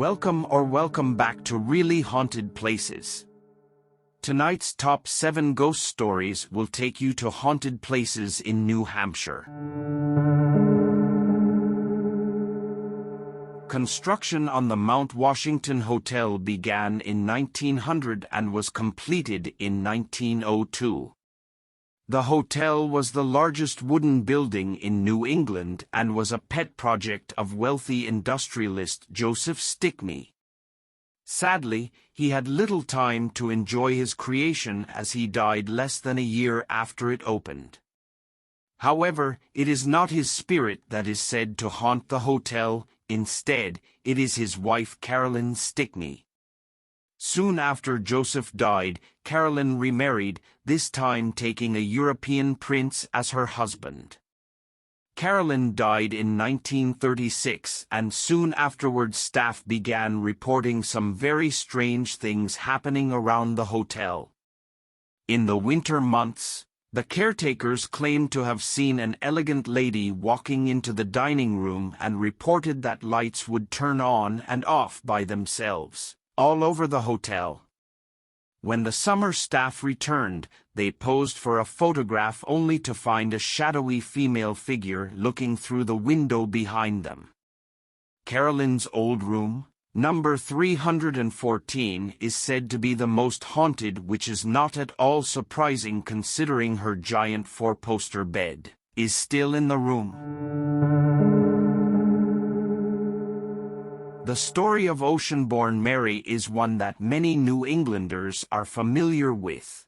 Welcome back to Really Haunted Places. Tonight's top 7 ghost stories will take you to haunted places in New Hampshire. Construction on the Mount Washington Hotel began in 1900 and was completed in 1902. The hotel was the largest wooden building in New England and was a pet project of wealthy industrialist Joseph Stickney. Sadly, he had little time to enjoy his creation as he died less than a year after it opened. However, it is not his spirit that is said to haunt the hotel. Instead, it is his wife Carolyn Stickney. Soon after Joseph died, Carolyn remarried, this time taking a European prince as her husband. Carolyn died in 1936, and soon afterwards staff began reporting some very strange things happening around the hotel. In the winter months, the caretakers claimed to have seen an elegant lady walking into the dining room and reported that lights would turn on and off by themselves all over the hotel. When the summer staff returned, they posed for a photograph only to find a shadowy female figure looking through the window behind them. Carolyn's old room, number 314, is said to be the most haunted, which is not at all surprising considering her giant 4-poster bed is still in the room. The story of Oceanborn Mary is one that many New Englanders are familiar with.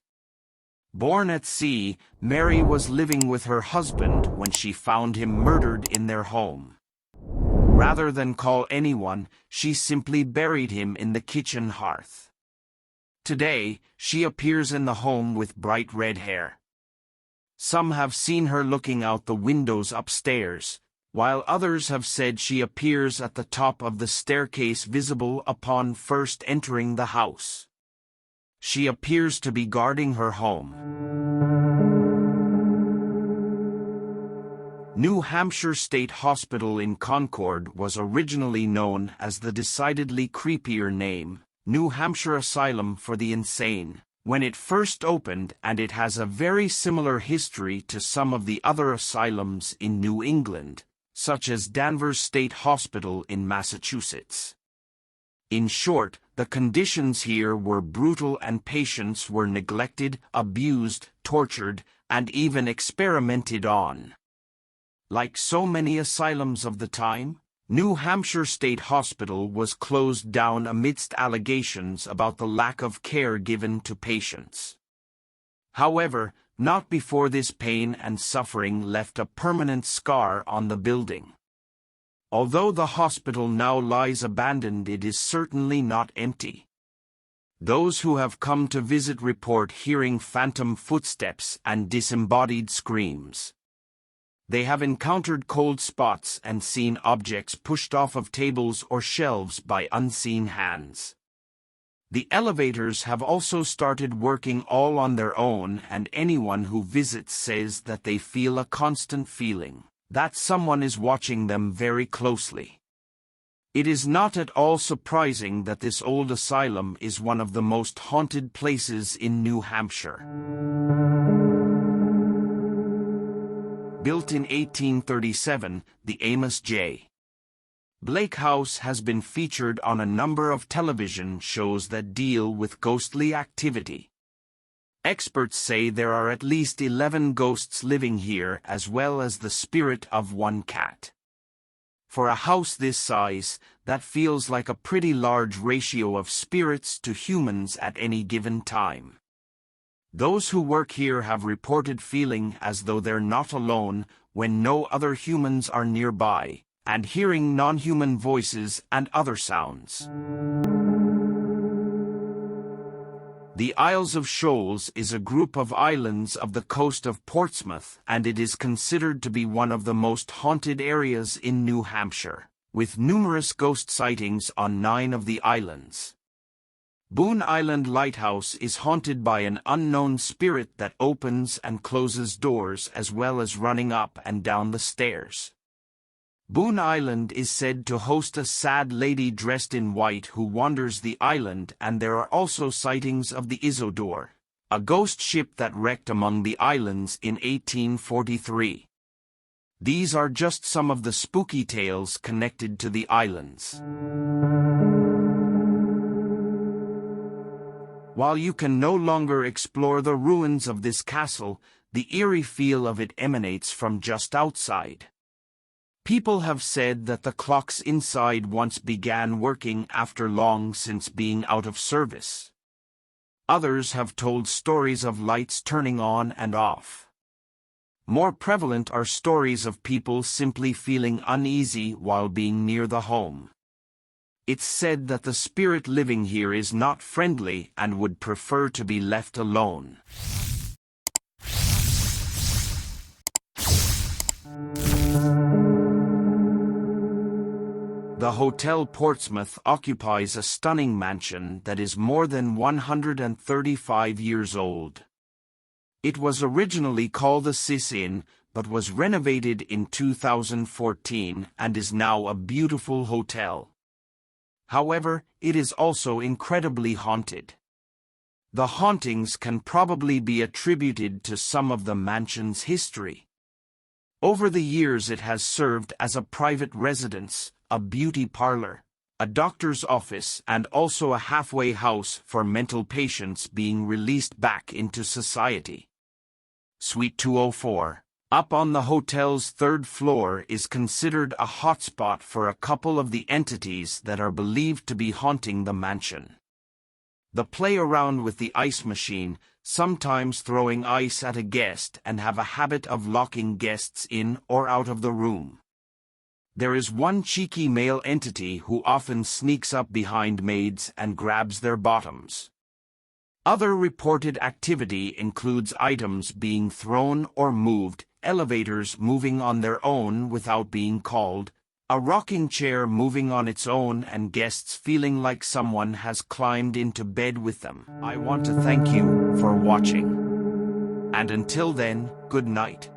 Born at sea, Mary was living with her husband when she found him murdered in their home. Rather than call anyone, she simply buried him in the kitchen hearth. Today, she appears in the home with bright red hair. Some have seen her looking out the windows upstairs, while others have said she appears at the top of the staircase visible upon first entering the house. She appears to be guarding her home. New Hampshire State Hospital in Concord was originally known as the decidedly creepier name, New Hampshire Asylum for the Insane, when it first opened, and it has a very similar history to some of the other asylums in New England, such as Danvers State Hospital in Massachusetts. In short, the conditions here were brutal and patients were neglected, abused, tortured, and even experimented on. Like so many asylums of the time, New Hampshire State Hospital was closed down amidst allegations about the lack of care given to patients. However, not before this pain and suffering left a permanent scar on the building. Although the hospital now lies abandoned, it is certainly not empty. Those who have come to visit report hearing phantom footsteps and disembodied screams. They have encountered cold spots and seen objects pushed off of tables or shelves by unseen hands. The elevators have also started working all on their own, and anyone who visits says that they feel a constant feeling that someone is watching them very closely. It is not at all surprising that this old asylum is one of the most haunted places in New Hampshire. Built in 1837, the Amos J. Blake House has been featured on a number of television shows that deal with ghostly activity. Experts say there are at least 11 ghosts living here, as well as the spirit of one cat. For a house this size, that feels like a pretty large ratio of spirits to humans at any given time. Those who work here have reported feeling as though they're not alone when no other humans are nearby, and hearing non-human voices and other sounds. The Isles of Shoals is a group of islands of the coast of Portsmouth, and it is considered to be one of the most haunted areas in New Hampshire, with numerous ghost sightings on 9 of the islands. Boone Island Lighthouse is haunted by an unknown spirit that opens and closes doors as well as running up and down the stairs. Boone Island is said to host a sad lady dressed in white who wanders the island, and there are also sightings of the Isidore, a ghost ship that wrecked among the islands in 1843. These are just some of the spooky tales connected to the islands. While you can no longer explore the ruins of this castle, the eerie feel of it emanates from just outside. People have said that the clocks inside once began working after long since being out of service. Others have told stories of lights turning on and off. More prevalent are stories of people simply feeling uneasy while being near the home. It's said that the spirit living here is not friendly and would prefer to be left alone. The Hotel Portsmouth occupies a stunning mansion that is more than 135 years old. It was originally called the Cis Inn, but was renovated in 2014 and is now a beautiful hotel. However, it is also incredibly haunted. The hauntings can probably be attributed to some of the mansion's history. Over the years it has served as a private residence, a beauty parlor, a doctor's office, and also a halfway house for mental patients being released back into society. Suite 204, up on the hotel's third floor, is considered a hotspot for a couple of the entities that are believed to be haunting the mansion. They play around with the ice machine, sometimes throwing ice at a guest, and have a habit of locking guests in or out of the room. There is one cheeky male entity who often sneaks up behind maids and grabs their bottoms. Other reported activity includes items being thrown or moved, elevators moving on their own without being called, a rocking chair moving on its own, and guests feeling like someone has climbed into bed with them. I want to thank you for watching. And until then, good night.